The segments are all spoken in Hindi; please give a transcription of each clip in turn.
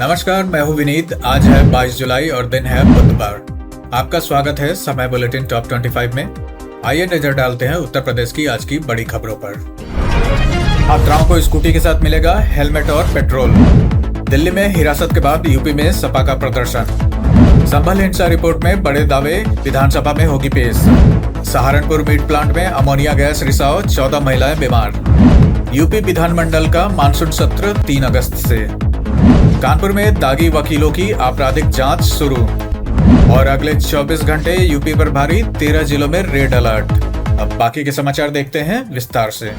नमस्कार, मैं हूं विनीत। आज है 22 जुलाई और दिन है बुधवार। आपका स्वागत है समय बुलेटिन टॉप 25 में। आइए नजर डालते हैं उत्तर प्रदेश की आज की बड़ी खबरों पर। छात्राओं को स्कूटी के साथ मिलेगा हेलमेट और पेट्रोल। दिल्ली में हिरासत के बाद यूपी में सपा का प्रदर्शन। संभल हिंसा रिपोर्ट में बड़े दावे विधानसभा में होगी पेश। सहारनपुर मीट प्लांट में अमोनिया गैस रिसाव, 14 महिलाएं बीमार। यूपी विधानमंडल का मानसून सत्र 3 अगस्त से। कानपुर में दागी वकीलों की आपराधिक जांच शुरू। और अगले 24 घंटे यूपी पर भारी, 13 जिलों में रेड अलर्ट। अब बाकी के समाचार देखते हैं विस्तार से।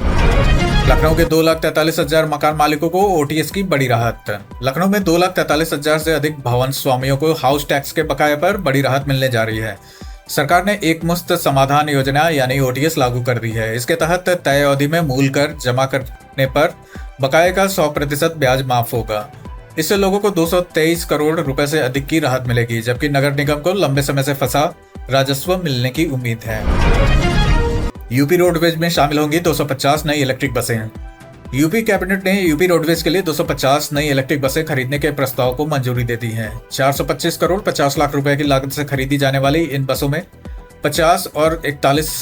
लखनऊ के 2,43,000 मकान मालिकों को ओटीएस की बड़ी राहत। लखनऊ में 2,43,000 से अधिक भवन स्वामियों को हाउस टैक्स के बकाये पर बड़ी राहत मिलने जा रही है। सरकार ने एक मुश्त समाधान योजना यानी ओटीएस लागू कर दी है। इसके तहत तय अवधि में मूल कर जमा करने पर बकाये का 100% ब्याज माफ होगा। इससे लोगों को 223 करोड़ रुपए से अधिक की राहत मिलेगी, जबकि नगर निगम को लंबे समय से फंसा राजस्व मिलने की उम्मीद है। यूपी रोडवेज में शामिल होंगी 250 नई इलेक्ट्रिक बसें। यूपी कैबिनेट ने यूपी रोडवेज के लिए 250 नई इलेक्ट्रिक बसें खरीदने के प्रस्ताव को मंजूरी दे दी है। 425 करोड़ 50 लाख रुपए की लागत से खरीदी जाने वाली इन बसों में 50 और 41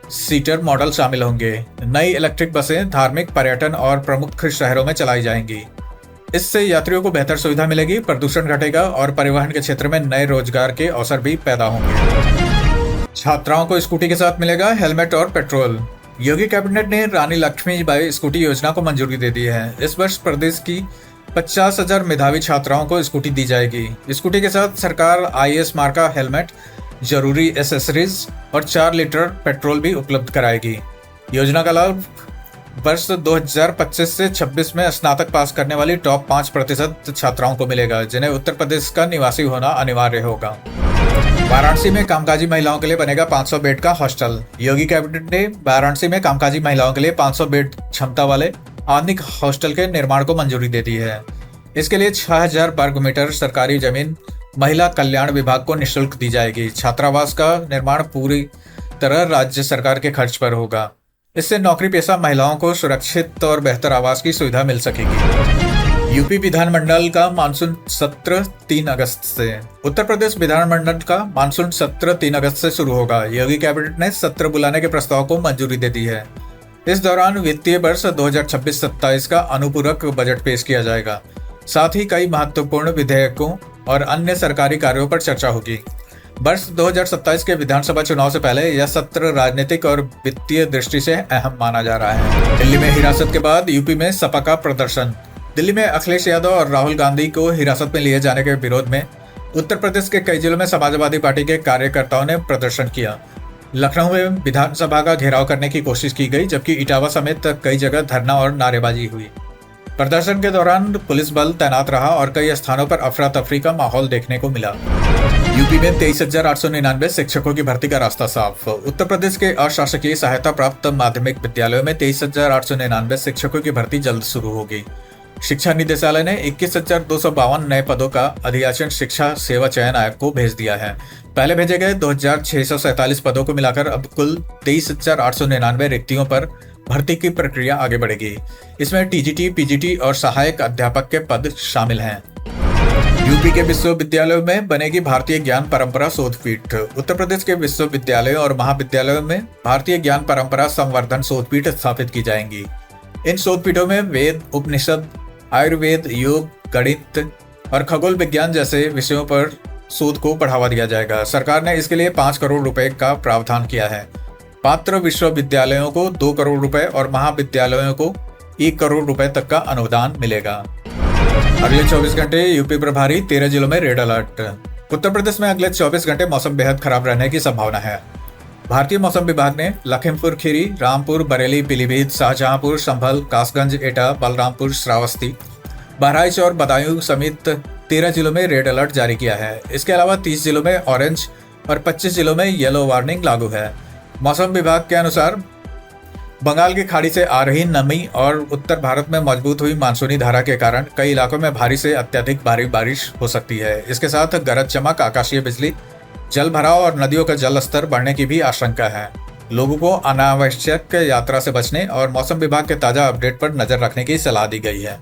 सीटर मॉडल शामिल होंगे। नई इलेक्ट्रिक बसें धार्मिक, पर्यटन और प्रमुख शहरों में चलाई जाएंगी। इससे यात्रियों को बेहतर सुविधा मिलेगी, प्रदूषण घटेगा और परिवहन के क्षेत्र में नए रोजगार के अवसर भी पैदा होंगे। छात्राओं को स्कूटी के साथ मिलेगा हेलमेट और पेट्रोल। योगी कैबिनेट ने रानी लक्ष्मीबाई स्कूटी योजना को मंजूरी दे दी है। इस वर्ष प्रदेश की 50,000 मेधावी छात्राओं को स्कूटी दी जाएगी। स्कूटी के साथ सरकार IAS मार्का हेलमेट, जरूरी एसेसरीज और 4 लीटर पेट्रोल भी उपलब्ध कराएगी। योजना का लाभ वर्ष 2025 से 26 में स्नातक पास करने वाली टॉप 5% छात्राओं को मिलेगा, जिन्हें उत्तर प्रदेश का निवासी होना अनिवार्य होगा। वाराणसी में कामकाजी महिलाओं के लिए बनेगा 500 बेड का हॉस्टल। योगी कैबिनेट ने वाराणसी में कामकाजी महिलाओं के लिए 500 बेड क्षमता वाले आधुनिक हॉस्टल के निर्माण को मंजूरी दे दी है। इसके लिए 6,000 वर्ग मीटर सरकारी जमीन महिला कल्याण विभाग को निःशुल्क दी जाएगी। छात्रावास का निर्माण पूरी तरह राज्य सरकार के खर्च पर होगा। इससे नौकरी पेशा महिलाओं को सुरक्षित और बेहतर आवास की सुविधा मिल सकेगी। यूपी विधानमंडल का मानसून सत्र 3 अगस्त से। उत्तर प्रदेश विधानमंडल का मानसून सत्र 3 अगस्त से शुरू होगा। योगी कैबिनेट ने सत्र बुलाने के प्रस्ताव को मंजूरी दे दी है। इस दौरान वित्तीय वर्ष 2026-27 का अनुपूरक बजट पेश किया जाएगा। साथ ही कई महत्वपूर्ण विधेयकों और अन्य सरकारी कार्यों पर चर्चा होगी। वर्ष 2027 के विधानसभा चुनाव से पहले यह सत्र राजनीतिक और वित्तीय दृष्टि से अहम माना जा रहा है। दिल्ली में हिरासत के बाद यूपी में सपा का प्रदर्शन। दिल्ली में अखिलेश यादव और राहुल गांधी को हिरासत में लिए जाने के विरोध में उत्तर प्रदेश के कई जिलों में समाजवादी पार्टी के कार्यकर्ताओं ने प्रदर्शन किया। लखनऊ में विधानसभा का घेराव करने की कोशिश की गई, जबकि इटावा समेत कई जगह धरना और नारेबाजी हुई। प्रदर्शन के दौरान पुलिस बल तैनात रहा और कई स्थानों पर अफरा तफरी का माहौल देखने को मिला। यूपी में 23,899 शिक्षकों की भर्ती का रास्ता साफ। उत्तर प्रदेश के अशासकीय सहायता प्राप्त माध्यमिक विद्यालयों में 23,899 शिक्षकों की भर्ती जल्द शुरू होगी। शिक्षा निदेशालय ने 21,252 नए पदों का अधियाचन शिक्षा सेवा चयन आयोग को भेज दिया है। पहले भेजे गए 2,647 पदों को मिलाकर अब कुल 23,899 रिक्तियों पर भर्ती की प्रक्रिया आगे बढ़ेगी। इसमें टीजीटी, पीजीटी और सहायक अध्यापक के पद शामिल हैं। यूपी के विश्वविद्यालयों में बनेगी भारतीय ज्ञान परंपरा शोध पीठ। उत्तर प्रदेश के विश्वविद्यालयों और महाविद्यालयों में भारतीय ज्ञान परंपरा संवर्धन शोध पीठ स्थापित की जाएंगी। इन शोध पीठों में वेद, उपनिषद, आयुर्वेद, योग, गणित और खगोल विज्ञान जैसे विषयों पर शोध को बढ़ावा दिया जाएगा। सरकार ने इसके लिए 5 करोड़ रुपए का प्रावधान किया है। पात्र विश्वविद्यालयों को 2 करोड़ रुपए और महाविद्यालयों को 1 करोड़ रुपए तक का अनुदान मिलेगा। अगले 24 घंटे यूपी पर भारी, 13 जिलों में रेड अलर्ट। उत्तर प्रदेश में अगले 24 घंटे मौसम बेहद खराब रहने की संभावना है। भारतीय मौसम विभाग ने लखीमपुर खीरी, रामपुर, बरेली, पीलीभीत, शाहजहांपुर, संभल, कासगंज, एटा, बलरामपुर, श्रावस्ती, बहराइच और बदायूं समेत 13 जिलों में रेड अलर्ट जारी किया है। इसके अलावा 30 जिलों में ऑरेंज और 25 जिलों में येलो वार्निंग लागू है। मौसम विभाग के अनुसार बंगाल की खाड़ी से आ रही नमी और उत्तर भारत में मजबूत हुई मानसूनी धारा के कारण कई इलाकों में भारी से अत्यधिक भारी बारिश हो सकती है। इसके साथ गरज चमक, आकाशीय बिजली, जल भराव और नदियों का जल स्तर बढ़ने की भी आशंका है। लोगों को अनावश्यक यात्रा से बचने और मौसम विभाग के ताजा अपडेट पर नजर रखने की सलाह दी गई है।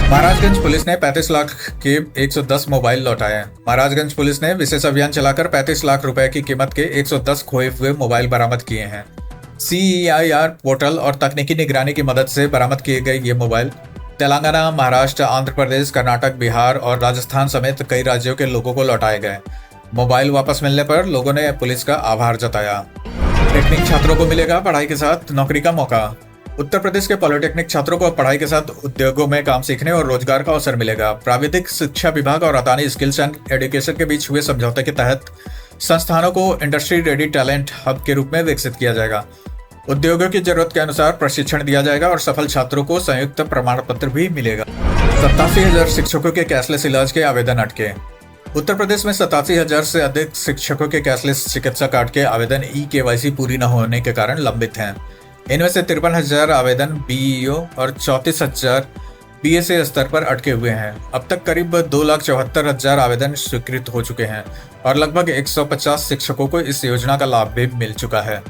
महाराजगंज पुलिस ने 35 लाख के 110 मोबाइल लौटाए। महाराजगंज पुलिस ने विशेष अभियान चलाकर 35 लाख रुपए की कीमत के 110 खोए हुए मोबाइल बरामद किए हैं। CEIR पोर्टल और तकनीकी निगरानी की मदद से बरामद किए गए ये मोबाइल तेलंगाना, महाराष्ट्र, आंध्र प्रदेश, कर्नाटक, बिहार और राजस्थान समेत कई राज्यों के लोगों को लौटाए गए। मोबाइल वापस मिलने पर लोगों ने पुलिस का आभार जताया। टेक्निक छात्रों को मिलेगा पढ़ाई के साथ नौकरी का मौका। उत्तर प्रदेश के पॉलिटेक्निक छात्रों को पढ़ाई के साथ उद्योगों में काम सीखने और रोजगार का अवसर मिलेगा। प्राविधिक शिक्षा विभाग और अदानी स्किल्स एंड एजुकेशन के बीच हुए समझौते के तहत संस्थानों को इंडस्ट्री रेडी टैलेंट हब के रूप में विकसित किया जाएगा। उद्योगों की जरूरत के अनुसार प्रशिक्षण दिया जाएगा और सफल छात्रों को संयुक्त प्रमाण पत्र भी मिलेगा। 87,000 शिक्षकों के कैशलेस इलाज के आवेदन अटके। उत्तर प्रदेश में 87,000 से अधिक शिक्षकों के कैशलेस चिकित्सा कार्ड के आवेदन eKYC पूरी न होने के कारण लंबित हैं। इनमें से 53,000 आवेदन BEO और 34,000 BSA स्तर पर अटके हुए हैं। अब तक करीब 2,74,000 आवेदन स्वीकृत हो चुके हैं और लगभग 150 शिक्षकों को इस योजना का लाभ भी मिल चुका है।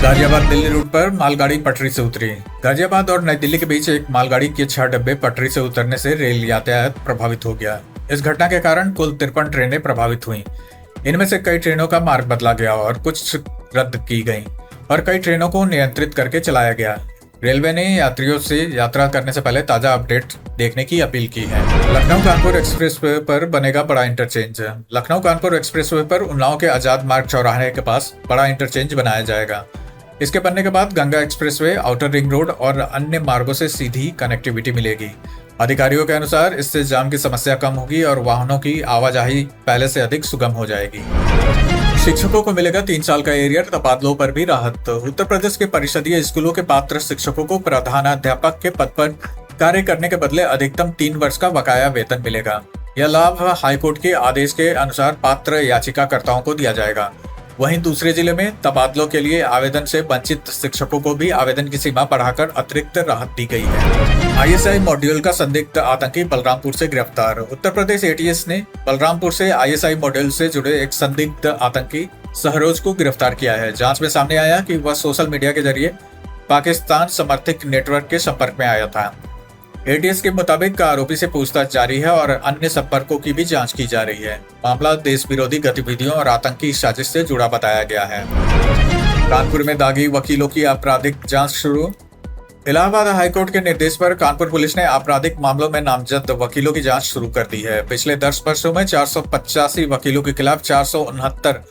गाजियाबाद दिल्ली रूट पर मालगाड़ी पटरी से उतरी। गाजियाबाद और नई दिल्ली के बीच एक मालगाड़ी के 6 डब्बे पटरी से उतरने से रेल यातायात प्रभावित हो गया। इस घटना के कारण कुल 53 ट्रेनें प्रभावित हुईं। इनमें से कई ट्रेनों का मार्ग बदला गया और कुछ रद्द की गईं और कई ट्रेनों को नियंत्रित करके चलाया गया। रेलवे ने यात्रियों से यात्रा करने से पहले ताजा अपडेट देखने की अपील की है। लखनऊ कानपुर एक्सप्रेसवे पर बनेगा बड़ा इंटरचेंज। लखनऊ कानपुर एक्सप्रेसवे पर उन्नाव के आजाद मार्ग चौराहे के पास बड़ा इंटरचेंज बनाया जाएगा। इसके बनने के बाद Ganga expressway, outer ring road और अन्य मार्गों से सीधी कनेक्टिविटी मिलेगी। अधिकारियों के अनुसार इससे जाम की समस्या कम होगी और वाहनों की आवाजाही पहले से अधिक सुगम हो जाएगी। शिक्षकों को मिलेगा 3 साल का एरियर, तबादलों पर भी राहत। उत्तर प्रदेश के परिषदीय स्कूलों के पात्र शिक्षकों को प्रधानाध्यापक के पद पर कार्य करने के बदले अधिकतम 3 वर्ष का बकाया वेतन मिलेगा। यह लाभ हाईकोर्ट के आदेश के अनुसार पात्र याचिकाकर्ताओं को दिया जाएगा। वहीं दूसरे जिले में तबादलों के लिए आवेदन से वंचित शिक्षकों को भी आवेदन की सीमा बढ़ाकर अतिरिक्त राहत दी गई है। ISI मॉड्यूल का संदिग्ध आतंकी बलरामपुर से गिरफ्तार। उत्तर प्रदेश ATS ने बलरामपुर से ISI मॉड्यूल से जुड़े एक संदिग्ध आतंकी सहरोज को गिरफ्तार किया है। जांच में सामने आया कि वह सोशल मीडिया के जरिए पाकिस्तान समर्थित नेटवर्क के संपर्क में आया था। ATS के मुताबिक आरोपी से पूछताछ जारी है और अन्य संपर्कों की भी जांच की जा रही है। मामला देश विरोधी गतिविधियों और आतंकी साजिश से जुड़ा बताया गया है। कानपुर में दागी वकीलों की आपराधिक जांच शुरू। इलाहाबाद हाईकोर्ट के निर्देश पर कानपुर पुलिस ने आपराधिक मामलों में नामजद वकीलों की जांच शुरू कर दी है। पिछले 10 वर्षों में 485 वकीलों के खिलाफ 469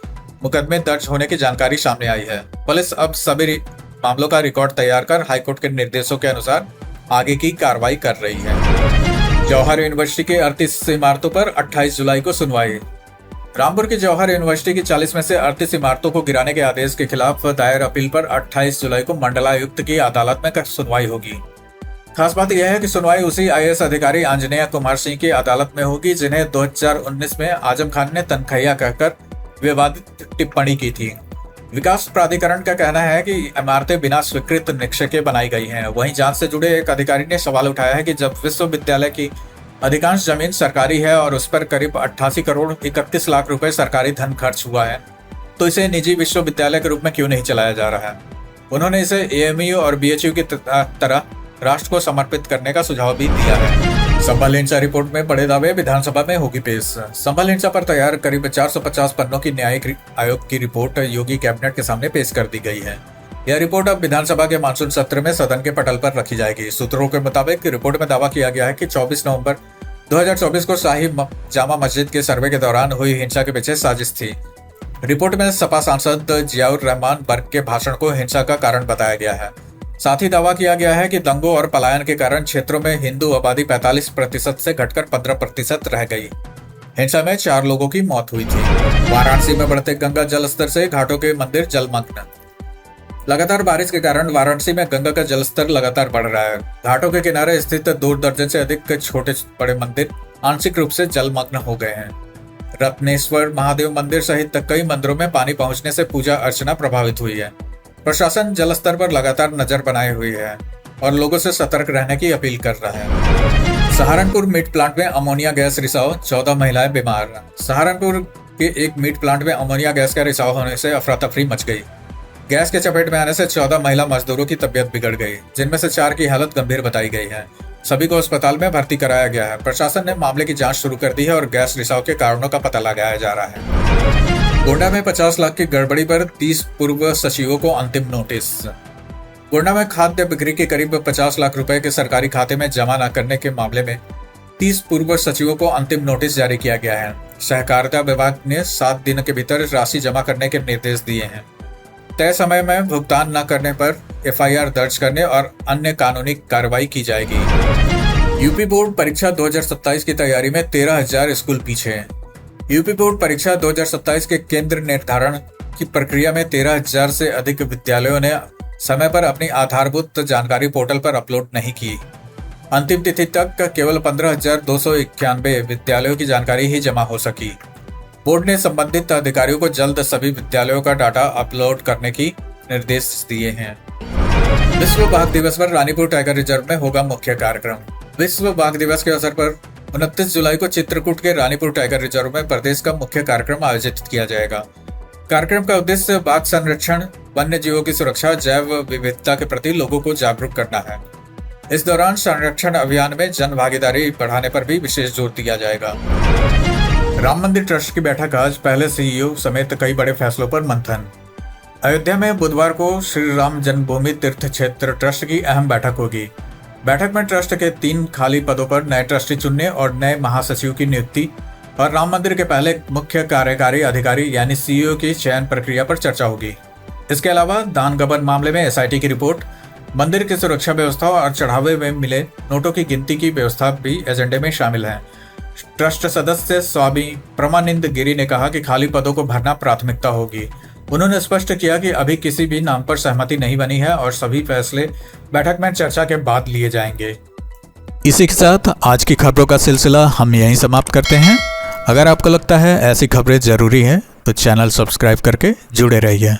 मुकदमे दर्ज होने की जानकारी सामने आई है। पुलिस अब सभी मामलों का रिकॉर्ड तैयार कर हाईकोर्ट के निर्देशों के अनुसार आगे की कार्रवाई कर रही है। जौहर यूनिवर्सिटी के 38 इमारतों पर 28 जुलाई को सुनवाई। रामपुर की जौहर यूनिवर्सिटी की 40 में से 38 इमारतों को गिराने के आदेश के खिलाफ दायर अपील पर 28 जुलाई को मंडलायुक्त की अदालत में सुनवाई होगी। खास बात यह है कि सुनवाई उसी IAS अधिकारी आंजनेय कुमार सिंह की अदालत में होगी जिन्हें 2019 में आजम खान ने तनखैया कहकर विवादित टिप्पणी की थी। विकास प्राधिकरण का कहना है कि इमारतें बिना स्वीकृत नक्शे के बनाई गई हैं। वहीं जांच से जुड़े एक अधिकारी ने सवाल उठाया है कि जब विश्वविद्यालय की अधिकांश जमीन सरकारी है और उस पर करीब 88 करोड़ 31 लाख रुपए सरकारी धन खर्च हुआ है, तो इसे निजी विश्वविद्यालय के रूप में क्यों नहीं चलाया जा रहा है। उन्होंने इसे AMU और BHU की तरह राष्ट्र को समर्पित करने का सुझाव भी दिया है। संभल हिंसा रिपोर्ट में बड़े दावे विधानसभा में होगी पेश। संभल हिंसा पर तैयार करीब 450 पन्नों की न्यायिक आयोग की रिपोर्ट योगी कैबिनेट के सामने पेश कर दी गई है। यह रिपोर्ट अब विधानसभा के मानसून सत्र में सदन के पटल पर रखी जाएगी। सूत्रों के मुताबिक रिपोर्ट में दावा किया गया है कि 24 नवंबर 2024 को शाही जामा मस्जिद के सर्वे के दौरान हुई हिंसा के पीछे साजिश थी। रिपोर्ट में सपा सांसद जियाउर रहमान बर्क के भाषण को हिंसा का कारण बताया गया है। साथ ही दावा किया गया है कि दंगों और पलायन के कारण क्षेत्रों में हिंदू आबादी 45% से घटकर 15% रह गई। हिंसा में 4 लोगों की मौत हुई थी। वाराणसी में बढ़ते गंगा जलस्तर से घाटों के मंदिर जलमग्न। लगातार बारिश के कारण वाराणसी में गंगा का जलस्तर लगातार बढ़ रहा है। घाटों के किनारे स्थित 2 दर्जन से अधिक छोटे बड़े मंदिर आंशिक रूप से जलमग्न हो गए हैं। रत्नेश्वर महादेव मंदिर सहित कई मंदिरों में पानी पहुंचने से पूजा अर्चना प्रभावित हुई है। प्रशासन जलस्तर पर लगातार नजर बनाए हुई है और लोगों से सतर्क रहने की अपील कर रहा है। सहारनपुर मीट प्लांट में अमोनिया गैस रिसाव, 14 महिलाएं बीमार। सहारनपुर के एक मीट प्लांट में अमोनिया गैस का रिसाव होने से अफरा तफरी मच गई। गैस के चपेट में आने से 14 महिला मजदूरों की तबीयत बिगड़ गई, जिनमें से 4 की हालत गंभीर बताई गई है, सभी को अस्पताल में भर्ती कराया गया है। प्रशासन ने मामले की जांच शुरू कर दी है और गैस रिसाव के कारणों का पता लगाया जा रहा है। गोंडा में 50 लाख की गड़बड़ी पर 30 पूर्व सचिवों को अंतिम नोटिस। गोंडा में खाद्य बिक्री के करीब 50 लाख रुपए के सरकारी खाते में जमा न करने के मामले में 30 पूर्व सचिवों को अंतिम नोटिस जारी किया गया है। सहकारिता विभाग ने 7 दिन के भीतर राशि जमा करने के निर्देश दिए हैं। तय समय में भुगतान न करने पर एफआईआर दर्ज करने और अन्य कानूनी कार्रवाई की जाएगी। यूपी बोर्ड परीक्षा 2027 की तैयारी में 13,000 स्कूल पीछे हैं। यूपी बोर्ड परीक्षा 2027 के केंद्र निर्धारण की प्रक्रिया में 13,000 से अधिक विद्यालयों ने समय पर अपनी आधारभूत जानकारी पोर्टल पर अपलोड नहीं की। अंतिम तिथि तक केवल 15,291 विद्यालयों की जानकारी ही जमा हो सकी। बोर्ड ने संबंधित अधिकारियों को जल्द सभी विद्यालयों का डाटा अपलोड करने की निर्देश दिए हैं। विश्व बाघ दिवस पर रानीपुर टाइगर रिजर्व में होगा मुख्य कार्यक्रम। विश्व बाघ दिवस के अवसर पर 29 जुलाई को चित्रकूट के रानीपुर टाइगर रिजर्व में प्रदेश का मुख्य कार्यक्रम आयोजित किया जाएगा। कार्यक्रम का उद्देश्य बाघ संरक्षण, वन्य जीवों की सुरक्षा, जैव विविधता के प्रति लोगों को जागरूक करना है। इस दौरान संरक्षण अभियान में जन भागीदारी बढ़ाने पर भी विशेष जोर दिया जाएगा। राम मंदिर ट्रस्ट की बैठक आज, पहले सीईओ समेत कई बड़े फैसलों पर मंथन। अयोध्या में बुधवार को श्री राम जन्मभूमि तीर्थ क्षेत्र ट्रस्ट की अहम बैठक होगी। बैठक में ट्रस्ट के 3 खाली पदों पर नए ट्रस्टी चुनने और नए महासचिव की नियुक्ति और राम मंदिर के पहले मुख्य कार्यकारी अधिकारी यानी सीईओ की चयन प्रक्रिया पर चर्चा होगी। इसके अलावा दान गबन मामले में एसआईटी की रिपोर्ट, मंदिर की सुरक्षा व्यवस्था और चढ़ावे में मिले नोटों की गिनती की व्यवस्था भी एजेंडे में शामिल है। ट्रस्ट सदस्य स्वामी परमानंद गिरी ने कहा कि खाली पदों को भरना प्राथमिकता होगी। उन्होंने स्पष्ट किया कि अभी किसी भी नाम पर सहमति नहीं बनी है और सभी फैसले बैठक में चर्चा के बाद लिए जाएंगे। इसी के साथ आज की खबरों का सिलसिला हम यहीं समाप्त करते हैं। अगर आपको लगता है ऐसी खबरें जरूरी हैं तो चैनल सब्सक्राइब करके जुड़े रहिए।